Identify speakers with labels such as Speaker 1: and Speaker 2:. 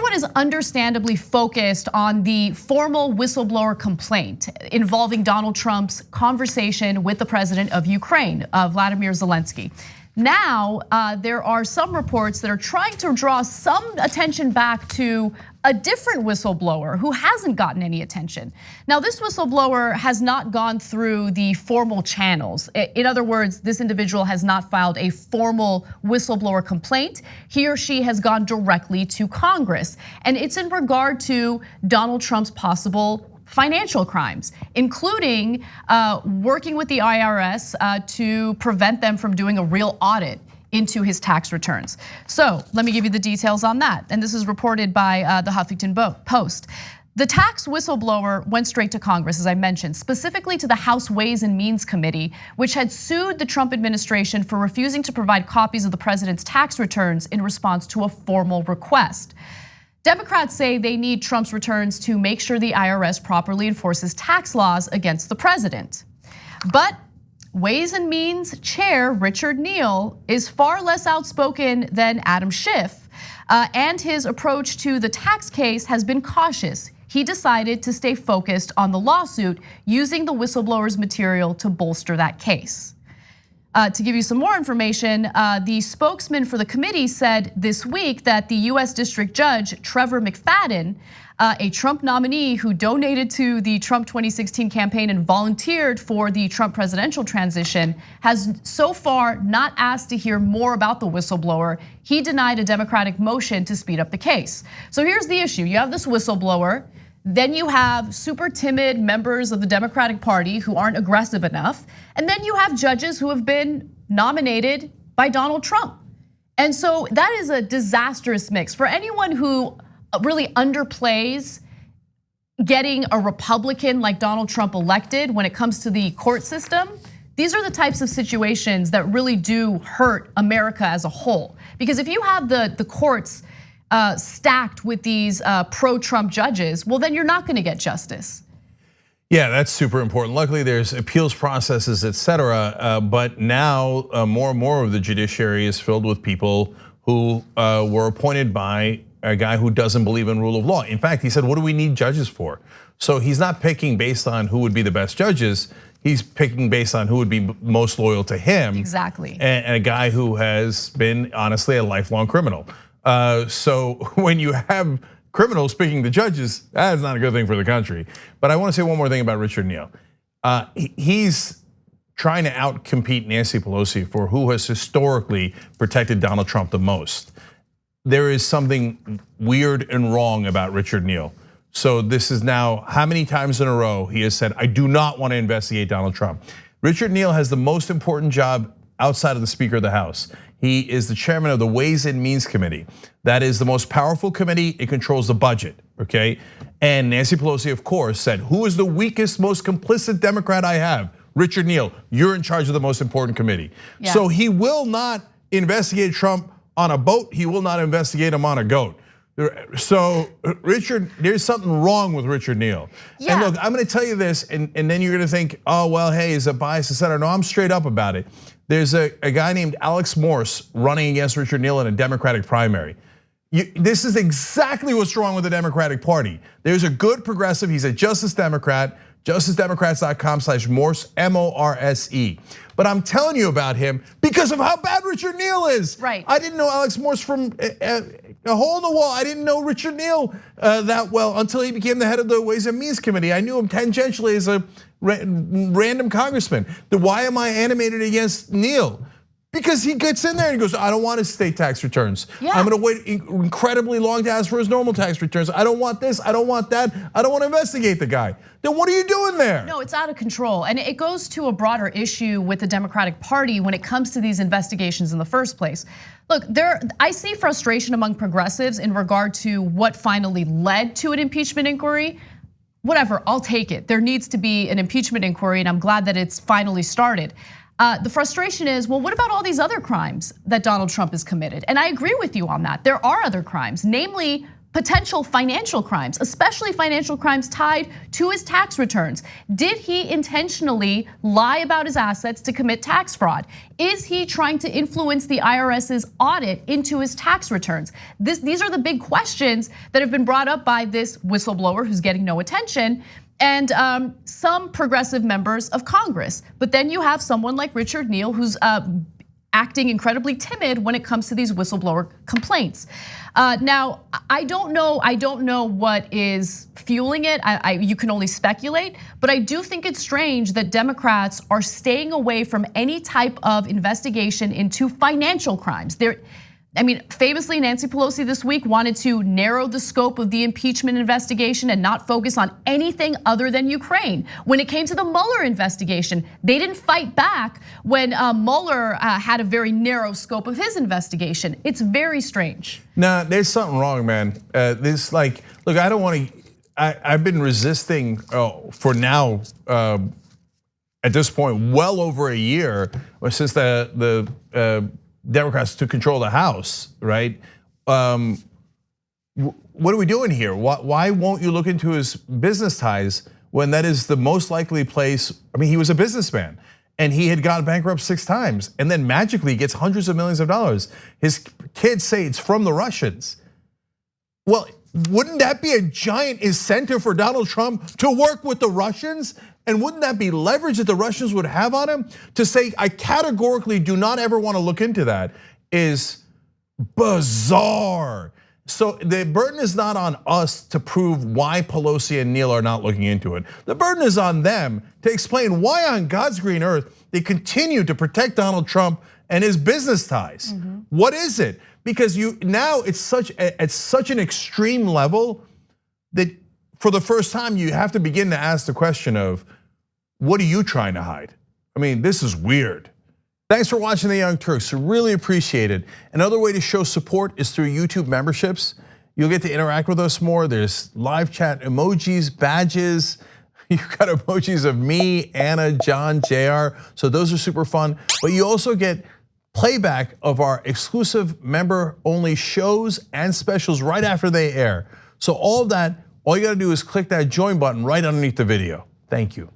Speaker 1: Everyone is understandably focused on the formal whistleblower complaint involving Donald Trump's conversation with the president of Ukraine, Vladimir Zelensky. Now, there are some reports that are trying to draw some attention back to a different whistleblower who hasn't gotten any attention. Now, this whistleblower has not gone through the formal channels. In other words, this individual has not filed a formal whistleblower complaint. He or she has gone directly to Congress, and it's in regard to Donald Trump's possible financial crimes, including working with the IRS to prevent them from doing a real audit into his tax returns. So let me give you the details on that. And this is reported by the Huffington Post. The tax whistleblower went straight to Congress, as I mentioned, specifically to the House Ways and Means Committee, which had sued the Trump administration for refusing to provide copies of the president's tax returns in response to a formal request. Democrats say they need Trump's returns to make sure the IRS properly enforces tax laws against the president. But Ways and Means Chair Richard Neal is far less outspoken than Adam Schiff, and his approach to the tax case has been cautious. He decided to stay focused on the lawsuit, using the whistleblower's material to bolster that case. To give you some more information, the spokesman for the committee said this week that the US District Judge Trevor McFadden, a Trump nominee who donated to the Trump 2016 campaign and volunteered for the Trump presidential transition, has so far not asked to hear more about the whistleblower. He denied a Democratic motion to speed up the case. So here's the issue. You have this whistleblower, then you have super timid members of the Democratic Party who aren't aggressive enough, and then you have judges who have been nominated by Donald Trump. And so that is a disastrous mix. For anyone who really underplays getting a Republican like Donald Trump elected when it comes to the court system, these are the types of situations that really do hurt America as a whole. Because if you have the courts stacked with these pro-Trump judges, well, then you're not gonna get justice.
Speaker 2: Yeah, that's super important. Luckily, there's appeals processes, et cetera. But now more and more of the judiciary is filled with people who were appointed by a guy who doesn't believe in rule of law. In fact, he said, what do we need judges for? So he's not picking based on who would be the best judges. He's picking based on who would be most loyal to him.
Speaker 1: Exactly.
Speaker 2: And a guy who has been, honestly, a lifelong criminal. So when you have criminals picking the judges, that's not a good thing for the country. But I want to say one more thing about Richard Neal. He's trying to outcompete Nancy Pelosi for who has historically protected Donald Trump the most. There is something weird and wrong about Richard Neal. So this is now how many times in a row he has said, I do not want to investigate Donald Trump. Richard Neal has the most important job outside of the Speaker of the House. He is the chairman of the Ways and Means Committee. That is the most powerful committee. It controls the budget, okay? And Nancy Pelosi, of course, said, who is the weakest, most complicit Democrat I have? Richard Neal, you're in charge of the most important committee. Yeah. So he will not investigate Trump on a boat. He will not investigate him on a goat. So Richard, there's something wrong with Richard Neal. Yeah. And look, I'm gonna tell you this, and then you're gonna think, oh, well, hey, is it bias, et cetera? No, I'm straight up about it. There's a guy named Alex Morse running against Richard Neal in a Democratic primary. This is exactly what's wrong with the Democratic Party. There's a good progressive, he's a Justice Democrat, justicedemocrats.com/Morse, M-O-R-S-E. But I'm telling you about him because of how bad Richard Neal is.
Speaker 1: Right.
Speaker 2: I didn't know Alex Morse from a hole in the wall. I didn't know Richard Neal that well until he became the head of the Ways and Means Committee. I knew him tangentially as a random congressman. Why am I animated against Neal? Because he gets in there and he goes, I don't want his state tax returns. Yeah. I'm gonna wait incredibly long to ask for his normal tax returns. I don't want this, I don't want that. I don't want to investigate the guy. Then what are you doing there?
Speaker 1: No, it's out of control. And it goes to a broader issue with the Democratic Party when it comes to these investigations in the first place. Look, I see frustration among progressives in regard to what finally led to an impeachment inquiry. Whatever, I'll take it. There needs to be an impeachment inquiry, and I'm glad that it's finally started. The frustration is, well, what about all these other crimes that Donald Trump has committed? And I agree with you on that. There are other crimes, namely potential financial crimes, especially financial crimes tied to his tax returns. Did he intentionally lie about his assets to commit tax fraud? Is he trying to influence the IRS's audit into his tax returns? These are the big questions that have been brought up by this whistleblower who's getting no attention, and some progressive members of Congress. But then you have someone like Richard Neal who's acting incredibly timid when it comes to these whistleblower complaints. Now, I don't know what is fueling it. You can only speculate, but I do think it's strange that Democrats are staying away from any type of investigation into financial crimes. Famously, Nancy Pelosi this week wanted to narrow the scope of the impeachment investigation and not focus on anything other than Ukraine. When it came to the Mueller investigation, they didn't fight back when Mueller had a very narrow scope of his investigation. It's very strange.
Speaker 2: Nah, there's something wrong, man. Look, I don't want to. I've been resisting for now. At this point, well over a year, or since the Democrats took control of the House, right? What are we doing here? Why won't you look into his business ties when that is the most likely place? I mean, he was a businessman and he had gone bankrupt 6 times and then magically gets hundreds of millions of dollars. His kids say it's from the Russians. Well, wouldn't that be a giant incentive for Donald Trump to work with the Russians? And wouldn't that be leverage that the Russians would have on him? To say, I categorically do not ever want to look into that is bizarre. So the burden is not on us to prove why Pelosi and Neal are not looking into it. The burden is on them to explain why on God's green earth they continue to protect Donald Trump and his business ties. What is it? Because now it's at such an extreme level that for the first time you have to begin to ask the question of, what are you trying to hide? I mean, this is weird. Thanks for watching The Young Turks, really appreciate it. Another way to show support is through YouTube memberships. You'll get to interact with us more. There's live chat emojis, badges. You've got emojis of me, Anna, John, JR. So those are super fun. But you also get playback of our exclusive member-only shows and specials right after they air. So all of that, all you gotta do is click that join button right underneath the video. Thank you.